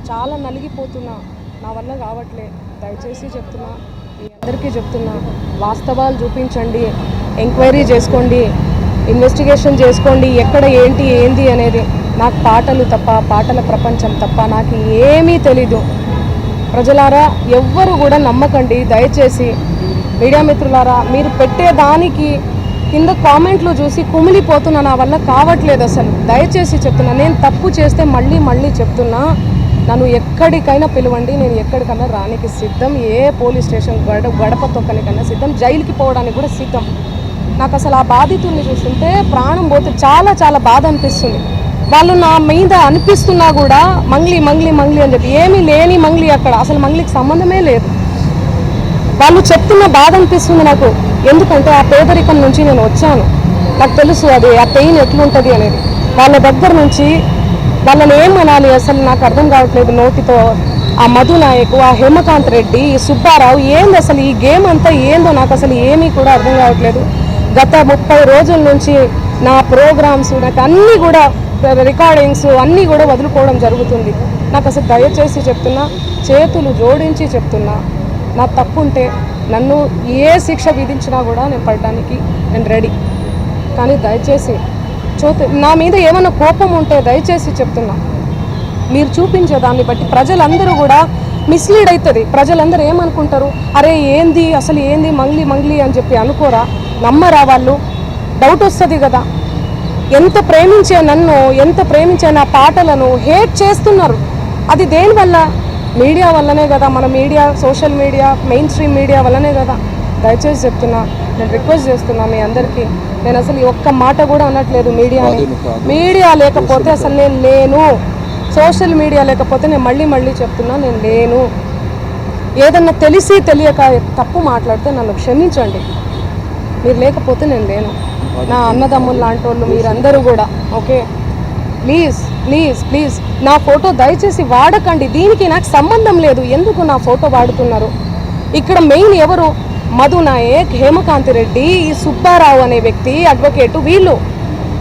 చాలా నలిగిపోతున్నా, నా వల్ల కావట్లే. దయచేసి చెప్తున్నా, మీ అందరికీ చెప్తున్నా, వాస్తవాలు చూపించండి, ఎంక్వైరీ చేసుకోండి, ఇన్వెస్టిగేషన్ చేసుకోండి, ఎక్కడ ఏంటి అనేది. నాకు పాటలు తప్ప, పాటల ప్రపంచం తప్ప నాకు ఏమీ తెలీదు. ప్రజలారా ఎవ్వరు కూడా నమ్మకండి దయచేసి. మీడియా మిత్రులారా, మీరు పెట్టేదానికి కింద కామెంట్లు చూసి కుమిలిపోతున్నా, నా వల్ల కావట్లేదు అసలు. దయచేసి చెప్తున్నా, నేను తప్పు చేస్తే మళ్ళీ చెప్తున్నా, నన్ను ఎక్కడికైనా పిలవండి, నేను ఎక్కడికైనా రానికి సిద్ధం. ఏ పోలీస్ స్టేషన్ గడప తొక్కనికైనా సిద్ధం, జైలుకి పోవడానికి కూడా సిద్ధం. నాకు అసలు ఆ బాధితుల్ని చూస్తుంటే ప్రాణం పోతే చాలా బాధ అనిపిస్తుంది. వాళ్ళు నా మీద అనిపిస్తున్నా కూడా మంగ్లీ అని చెప్పి, ఏమీ లేని మంగ్లీ, అక్కడ అసలు మంగ్లీకి సంబంధమే లేదు. వాళ్ళు చెప్తున్న బాధ అనిపిస్తుంది నాకు. ఎందుకంటే ఆ పేదరికం నుంచి నేను వచ్చాను, నాకు తెలుసు అది ఆ పెయిన్ ఎట్లుంటుంది అనేది. వాళ్ళ దగ్గర నుంచి వాళ్ళని ఏమనాలి అసలు నాకు అర్థం కావట్లేదు. నోటితో ఆ మధు నాయక్, ఆ హేమకాంత్ రెడ్డి, ఈ సుబ్బారావు, ఏంది అసలు ఈ గేమ్ అంతా ఏందో నాకు అసలు ఏమీ కూడా అర్థం కావట్లేదు. గత 30 రోజుల నుంచి నా ప్రోగ్రామ్స్, నాకు అన్నీ కూడా రికార్డింగ్స్ అన్నీ కూడా వదులుకోవడం జరుగుతుంది. నాకు అసలు దయచేసి చెప్తున్నా, చేతులు జోడించి చెప్తున్నా, నా తప్పు ఉంటే నన్ను ఏ శిక్ష విధించినా కూడా నేను పడడానికి నేను రెడీ. కానీ దయచేసి నా మీద ఏమైనా కోపం ఉంటే దయచేసి చెప్తున్నా, మీరు చూపించే దాన్ని బట్టి ప్రజలందరూ కూడా మిస్లీడ్ అవుతుంది. ప్రజలందరూ ఏమనుకుంటారు, అరే ఏంది అసలు ఏంది మంగ్లీ అని చెప్పి అనుకోరా, నమ్మరా వాళ్ళు? డౌట్ వస్తుంది కదా. ఎంత ప్రేమించే నన్ను, ఎంత ప్రేమించే నా పాటలను హేట్ చేస్తున్నారు. అది దేనివల్ల? మీడియా వల్లనే కదా. మన media, social media, main stream media వల్లనే కదా. దయచేసి చెప్తున్నా, నేను రిక్వెస్ట్ చేస్తున్నా మీ అందరికీ. నేను అసలు ఒక్క మాట కూడా అనట్లేదు మీడియా లేకపోతే అసలు నేను లేను. సోషల్ మీడియా లేకపోతే నేను మళ్ళీ చెప్తున్నా, నేను లేను. ఏదన్నా తెలిసి తెలియక తప్పు మాట్లాడితే నన్ను క్షమించండి. మీరు లేకపోతే నేను లేను. నా అన్నదమ్ములు లాంటి వాళ్ళు మీరందరూ కూడా, ఓకే? ప్లీజ్ నా ఫోటో దయచేసి వాడకండి. దీనికి నాకు సంబంధం లేదు. ఎందుకు నా ఫోటో వాడుతున్నారు? ఇక్కడ మెయిన్ ఎవరు? మధు నాయక్, హేమకాంత్ రెడ్డి, ఈ సుబ్బారావు అనే వ్యక్తి, అడ్వకేటు, వీళ్ళు.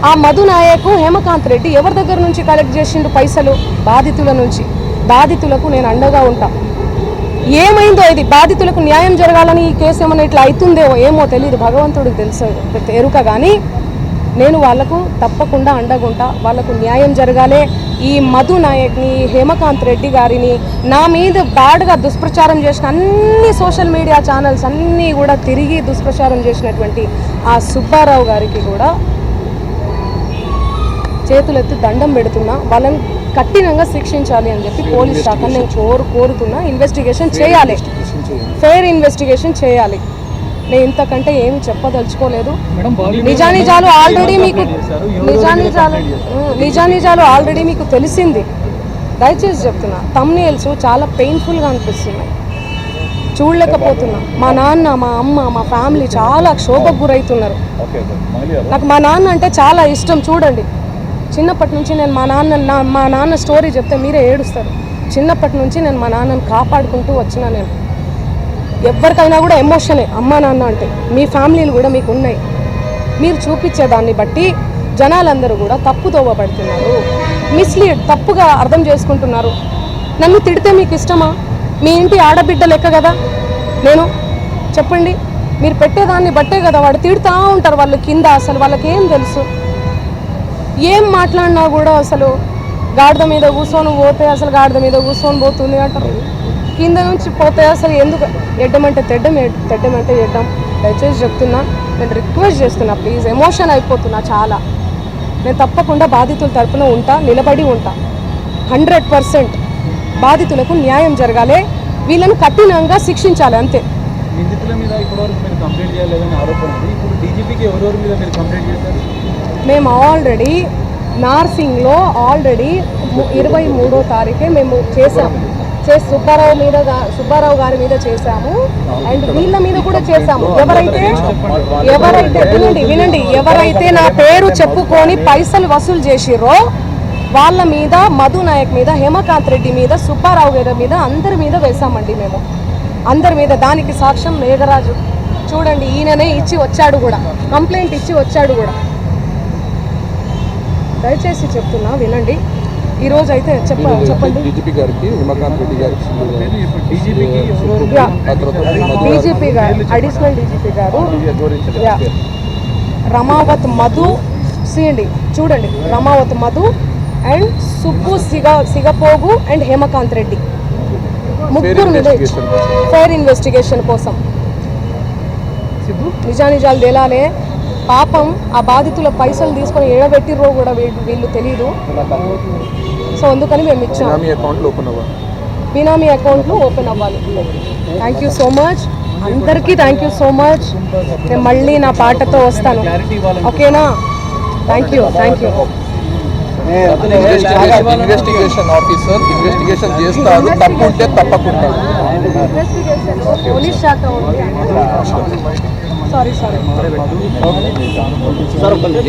ఆ మధు నాయక్, హేమకాంత్ రెడ్డి ఎవరి దగ్గర నుంచి కలెక్ట్ చేసిండు పైసలు? బాధితుల నుంచి. బాధితులకు నేను అండగా ఉంటా. ఏమైందో ఇది, బాధితులకు న్యాయం జరగాలని ఈ కేసు ఏమైనా ఇట్లా అవుతుందేమో ఏమో తెలియదు, భగవంతుడికి తెలుసు ఎరుక. కానీ నేను వాళ్లకు తప్పకుండా అండగుంటా. వాళ్లకు న్యాయం జరగాలి. ఈ మధు నాయక్ని, హేమకాంత్ రెడ్డి గారిని, నా మీద బ్యాడ్గా దుష్ప్రచారం చేసిన అన్ని సోషల్ మీడియా ఛానల్స్ అన్నీ కూడా తిరిగి దుష్ప్రచారం చేసినటువంటి ఆ సుబ్బారావు గారికి కూడా చేతులెత్తి దండం పెడుతున్నా. వాళ్ళని కఠినంగా శిక్షించాలి అని చెప్పి పోలీస్ శాఖను నేను కోరుతున్నా. ఇన్వెస్టిగేషన్ చేయాలి, ఫెయిర్ ఇన్వెస్టిగేషన్ చేయాలి. నేను ఇంతకంటే ఏమి చెప్పదలుచుకోలేదు. నిజానిజాలు ఆల్రెడీ మీకు తెలిసింది. దయచేసి చెప్తున్నా, థంబ్నెయిల్స్ చాలా పెయిన్ఫుల్గా అనిపిస్తున్నాయి, చూడలేకపోతున్నా. మా నాన్న, మా అమ్మ, మా ఫ్యామిలీ చాలా క్షోభకు గురవుతున్నారు. నాకు మా నాన్న అంటే చాలా ఇష్టం. చూడండి, చిన్నప్పటి నుంచి నేను మా నాన్న స్టోరీ చెప్తే మీరే ఏడుస్తారు. చిన్నప్పటి నుంచి నేను మా నాన్నని కాపాడుకుంటూ వచ్చిన. నేను ఎవరికైనా కూడా ఎమోషనే అమ్మా నాన్న అంటే. మీ ఫ్యామిలీలు కూడా మీకు ఉన్నాయి. మీరు చూపించేదాన్ని బట్టి జనాలందరూ కూడా తప్పుదోవ పడుతున్నారు, మిస్లీడ్, తప్పుగా అర్థం చేసుకుంటున్నారు. నన్ను తిడితే మీకు ఇష్టమా? మీ ఇంటి ఆడబిడ్డ లెక్క కదా నేను. చెప్పండి, మీరు పెట్టేదాన్ని బట్టే కదా వాడు తిడుతూ ఉంటారు. వాళ్ళు కింద అసలు వాళ్ళకి ఏం తెలుసు? ఏం మాట్లాడినా కూడా అసలు గాడిద మీద కూర్చొని పోతే అసలు గాడిద మీద కూర్చొని పోతుంది అంటారు. కింద నుంచి పోతే అసలు ఎందుకు? ఎడ్డమంటే తెడ్డమంటే ఎడ్డం. దయచేసి చెప్తున్నా, నేను రిక్వెస్ట్ చేస్తున్నా, ప్లీజ్. ఎమోషన్ అయిపోతున్నా చాలా. నేను తప్పకుండా బాధితుల తరపున ఉంటా, నిలబడి ఉంటా. 100% బాధితులకు న్యాయం జరగాలి, వీళ్ళను కఠినంగా శిక్షించాలి, అంతే. మేము ఆల్రెడీ నార్సింగ్లో 23వ తారీఖే మేము చేసాము. సుబ్బారావు గారి మీద చేశాము, అండ్ వీళ్ళ మీద కూడా చేశాము. ఎవరైతే వినండి, ఎవరైతే నా పేరు చెప్పుకొని పైసలు వసూలు చేసిర్రో వాళ్ళ మీద, మధు నాయక్ మీద, హేమకాంత్ రెడ్డి మీద, సుబ్బారావు గారి మీద, అందరి మీద వేసామండి మేము. అందరి మీద. దానికి సాక్ష్యం మేఘరాజు. చూడండి, ఈయననే ఇచ్చి వచ్చాడు కూడా, కంప్లైంట్ ఇచ్చి వచ్చాడు కూడా. దయచేసి చెప్తున్నా, వినండి. ఈరోజు అయితే చెప్పండి. డీజీపీ గారికి హిమకాంత్ రెడ్డి గారికి డీజీపీ గారు, అడిషనల్ డీజీపీ గారు రమావత్ మధు, చూడండి రమావత్ మధు అండ్ సుబ్బు సిగపోగు అండ్ హేమకాంత్ రెడ్డి ముగ్గురు మీద ఫైర్ ఇన్వెస్టిగేషన్ కోసం నిజానిజాలు తేలాలే. పాపం ఆ బాధితుల పైసలు తీసుకొని ఏడబెట్టిర్రో కూడా వీళ్ళు తెలీదు. సో అందుకని మేము ఇచ్చాం. బినామీ అకౌంట్లు ఓపెన్ అవ్వాలి. థ్యాంక్ యూ సో మచ్ అందరికీ, థ్యాంక్ యూ సో మచ్. నేను మళ్ళీ నా పాటతో వస్తాను, ఓకేనా? Thank you. Investigation officer investigation చేస్తారు, తప్పుంటే తప్పకుండా. పోలీస్ శాఖ ఉంది. సారీ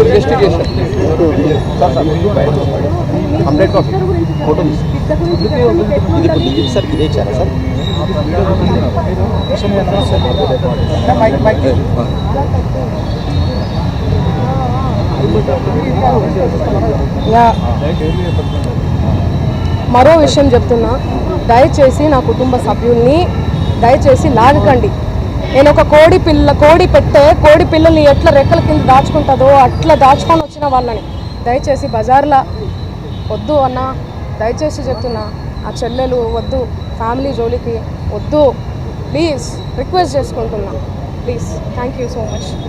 ఇన్వెస్టిగేషన్ మరో విషయం చెప్తున్నా, దయచేసి నా కుటుంబ సభ్యుల్ని దయచేసి లాగకండి. నేను ఒక కోడి పిల్లల్ని ఎట్లా రెక్కల కింద దాచుకుంటుందో అట్లా దాచుకొని వచ్చిన వాళ్ళని దయచేసి బజార్లో వద్దు అన్న, దయచేసి చెప్తున్నా. ఆ చెల్లెలు వద్దు, ఫ్యామిలీ జోలికి వద్దు, ప్లీజ్ రిక్వెస్ట్ చేసుకుంటున్నా, please. Thank you so much.